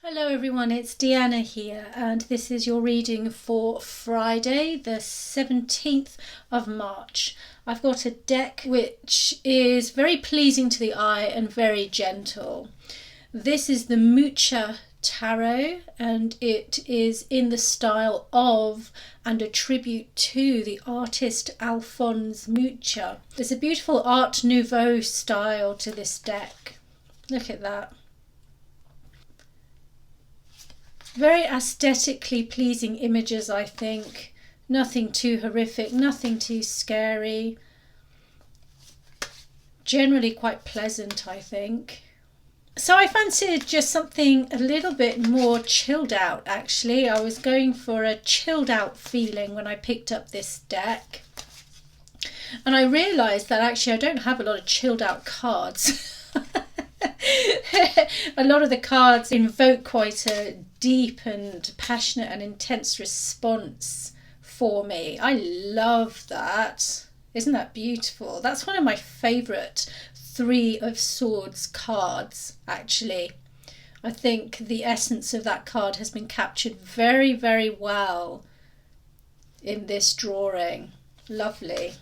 Hello everyone, it's Deanna here and this is your reading for Friday the 17th of March. I've got a deck which is very pleasing to the eye and very gentle. This is the Mucha Tarot and it is in the style of and a tribute to the artist Alphonse Mucha. There's a beautiful Art Nouveau style to this deck. Look at that. Very aesthetically pleasing images, I think. Nothing too horrific, nothing too scary. Generally quite pleasant, I think. So I fancied just something a little bit more chilled out, actually. I was going for a chilled out feeling when I picked up this deck. And I realised that actually I don't have a lot of chilled out cards. A lot of the cards invoke quite a deep and passionate and intense response for me. I love that. Isn't that beautiful? That's one of my favourite Three of Swords cards, actually. I think the essence of that card has been captured very, very well in this drawing. Lovely.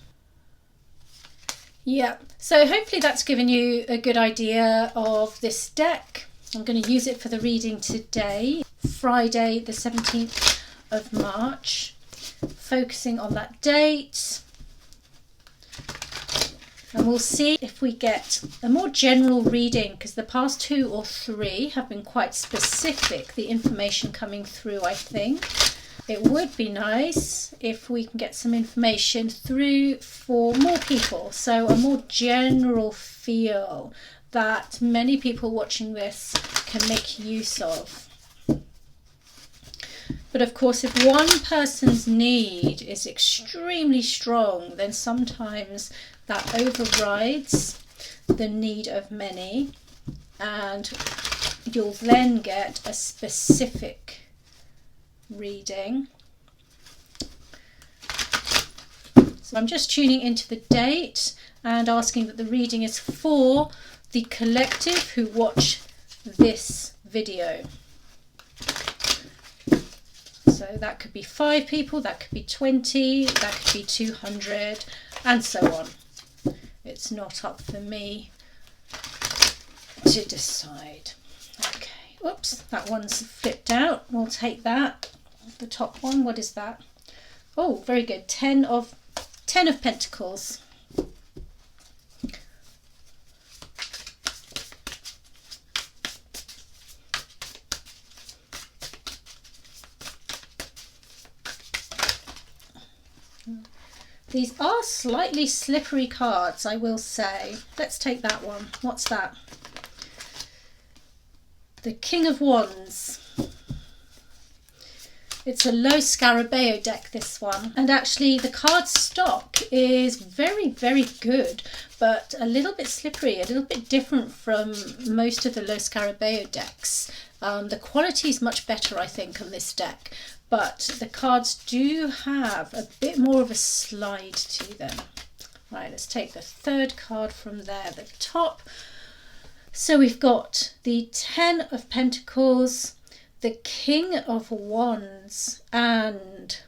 Yeah, so hopefully that's given you a good idea of this deck. I'm going to use it for the reading today, Friday the 17th of March, focusing on that date. And we'll see if we get a more general reading, because the past two or three have been quite specific, the information coming through, I think. It would be nice if we can get some information through for more people, so a more general feel that many people watching this can make use of. But of course, if one person's need is extremely strong, then sometimes that overrides the need of many, and you'll then get a specific reading. So I'm just tuning into the date and asking that the reading is for the collective who watch this video. So that could be 5 people, that could be 20, that could be 200, and so on. It's not up for me to decide. Okay. Oops, that one's flipped out. We'll take that. The top one, what is that? Oh, very good. 10 of Pentacles. These are slightly slippery cards, I will say. Let's take that one. What's that? The King of Wands. It's a low Scarabeo deck, this one. And actually the card stock is very, very good, but a little bit slippery, a little bit different from most of the low Scarabeo decks. The quality is much better, I think, on this deck, but the cards do have a bit more of a slide to them. Right, let's take the third card from there, the top. So we've got the 10 of Pentacles, the King of Wands, and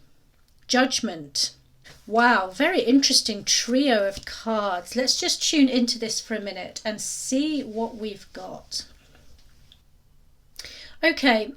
Judgment. Wow, very interesting trio of cards. Let's just tune into this for a minute and see what we've got. Okay,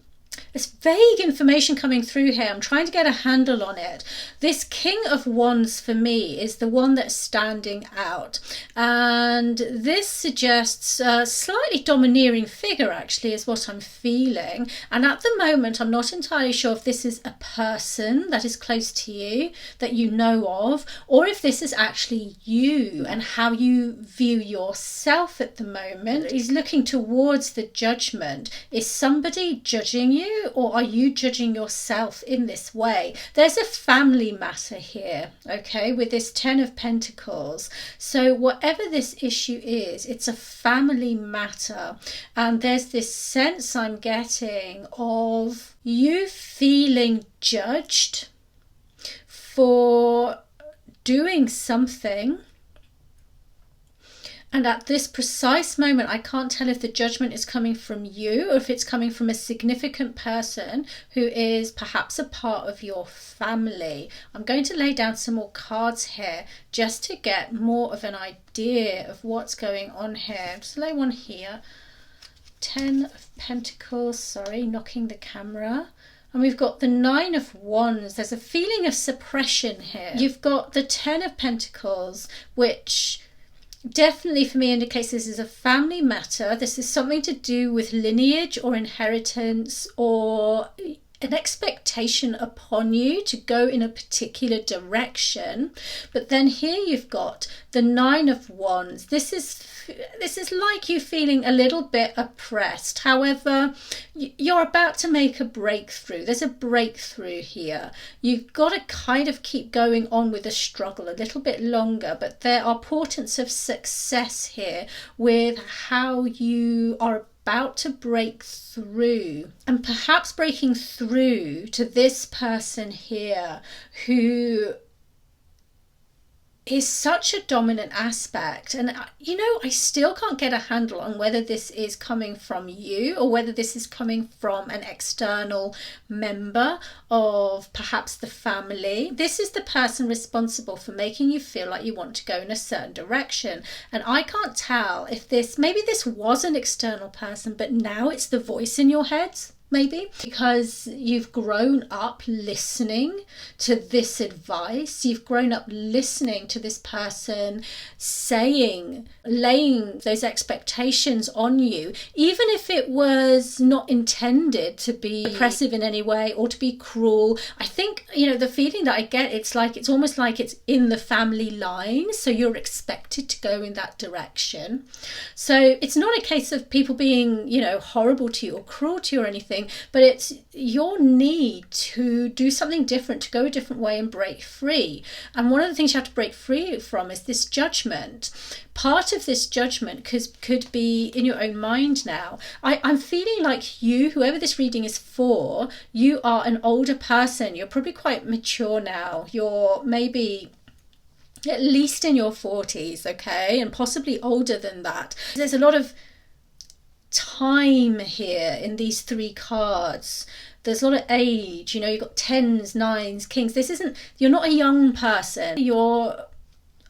there's vague information coming through here. I'm trying to get a handle on it. This King of Wands for me is the one that's standing out. And this suggests a slightly domineering figure, actually, is what I'm feeling. And at the moment, I'm not entirely sure if this is a person that is close to you, that you know of, or if this is actually you and how you view yourself at the moment. He's looking towards the Judgment. Is somebody judging you? Or are you judging yourself in this way? There's a family matter here, okay, with this 10 of Pentacles. So whatever this issue is, it's a family matter. And there's this sense I'm getting of you feeling judged for doing something And at this precise moment, I can't tell if the judgment is coming from you or if it's coming from a significant person who is perhaps a part of your family. I'm going to lay down some more cards here just to get more of an idea of what's going on here. Just lay one here. 10 of Pentacles, sorry, knocking the camera. And we've got the 9 of Wands. There's a feeling of suppression here. You've got the 10 of Pentacles, which definitely for me indicates this is a family matter. This is something to do with lineage or inheritance or an expectation upon you to go in a particular direction. But then here you've got the 9 of Wands. This is like you feeling a little bit oppressed. However, you're about to make a breakthrough. There's a breakthrough here. You've got to kind of keep going on with the struggle a little bit longer, but there are portents of success here with how you are about to break through, and perhaps breaking through to this person here who is such a dominant aspect. And you know, I still can't get a handle on whether this is coming from you or whether this is coming from an external member of perhaps the family. This is the person responsible for making you feel like you want to go in a certain direction. And I can't tell if maybe this was an external person, but now it's the voice in your head. Maybe because you've grown up listening to this advice, you've grown up listening to this person laying those expectations on you, even if it was not intended to be oppressive in any way or to be cruel. I think, you know, the feeling that I get, it's almost like it's in the family line, so you're expected to go in that direction. So it's not a case of people being, you know, horrible to you or cruel to you or anything, but it's your need to do something different, to go a different way and break free. And one of the things you have to break free from is this judgment. Part of this judgment could be in your own mind now. I'm feeling like you, whoever this reading is for, you are an older person. You're probably quite mature now. You're maybe at least in your 40s, okay? And possibly older than that. There's a lot of time here in these 3 cards. There's a lot of age, you know, you've got 10s, 9s, kings. You're not a young person. You're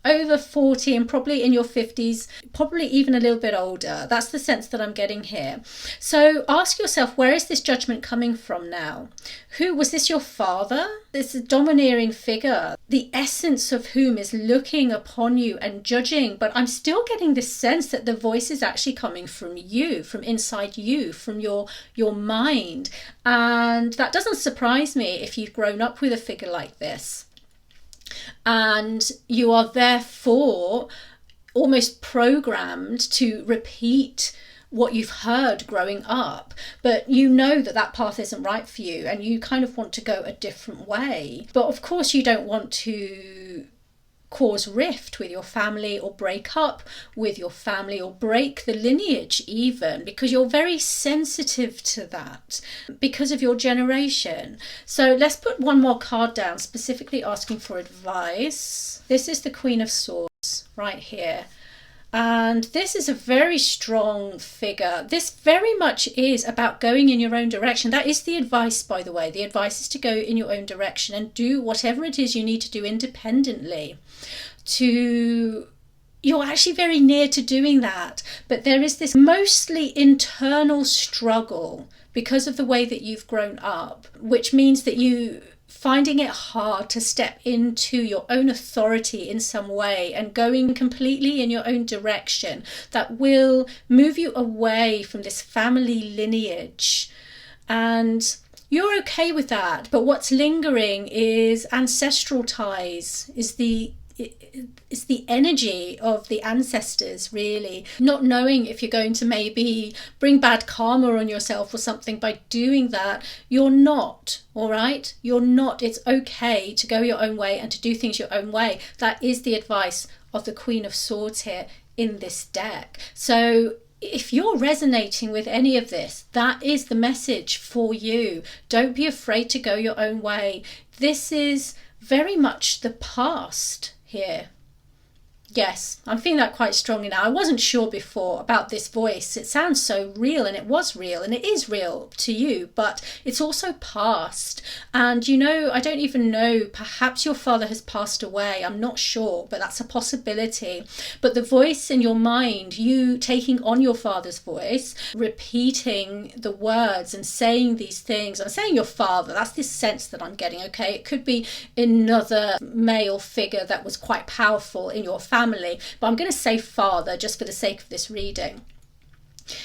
over 40 and probably in your 50s, probably even a little bit older. That's the sense that I'm getting here. So ask yourself, where is this judgment coming from now? Who was this? Your father? This domineering figure, the essence of whom is looking upon you and judging. But I'm still getting this sense that the voice is actually coming from you, from inside you, from your mind. And that doesn't surprise me if you've grown up with a figure like this. And you are therefore almost programmed to repeat what you've heard growing up, but you know that path isn't right for you and you kind of want to go a different way. But of course you don't want to cause rift with your family or break up with your family or break the lineage even, because you're very sensitive to that because of your generation. So let's put one more card down, specifically asking for advice. This is the Queen of Swords right here. And this is a very strong figure. This very much is about going in your own direction. That is the advice, by the way. The advice is to go in your own direction and do whatever it is you need to do independently. You're actually very near to doing that. But there is this mostly internal struggle because of the way that you've grown up, which means that you finding it hard to step into your own authority in some way and going completely in your own direction that will move you away from this family lineage. And you're okay with that, but what's lingering is ancestral ties, is the energy of the ancestors, really. Not knowing if you're going to maybe bring bad karma on yourself or something by doing that. You're not, all right? You're not. It's okay to go your own way and to do things your own way. That is the advice of the Queen of Swords here in this deck. So if you're resonating with any of this, that is the message for you. Don't be afraid to go your own way. This is very much the past here. Yes, I'm feeling that quite strongly now. I wasn't sure before about this voice. It sounds so real, and it was real, and it is real to you, but it's also past. And you know, I don't even know, perhaps your father has passed away. I'm not sure, but that's a possibility. But the voice in your mind, you taking on your father's voice, repeating the words and saying these things. I'm saying your father, that's this sense that I'm getting, okay? It could be another male figure that was quite powerful in your family, but I'm going to say father just for the sake of this reading.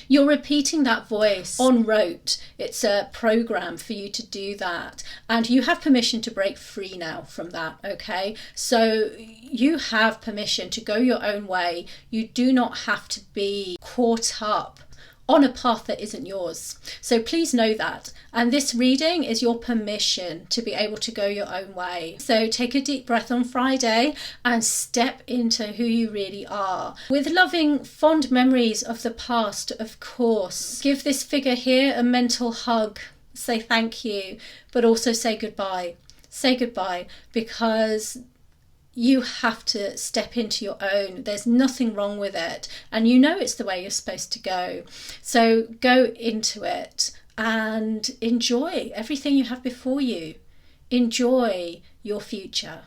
You're repeating that voice en route. It's a program for you to do that, and you have permission to break free now from that, okay? So you have permission to go your own way. You do not have to be caught up on a path that isn't yours. So please know that. And this reading is your permission to be able to go your own way. So take a deep breath on Friday and step into who you really are. With loving, fond memories of the past, of course. Give this figure here a mental hug. Say thank you, but also say goodbye. Say goodbye, because you have to step into your own. There's nothing wrong with it, and you know it's the way you're supposed to go. So go into it and enjoy everything you have before you. Enjoy your future.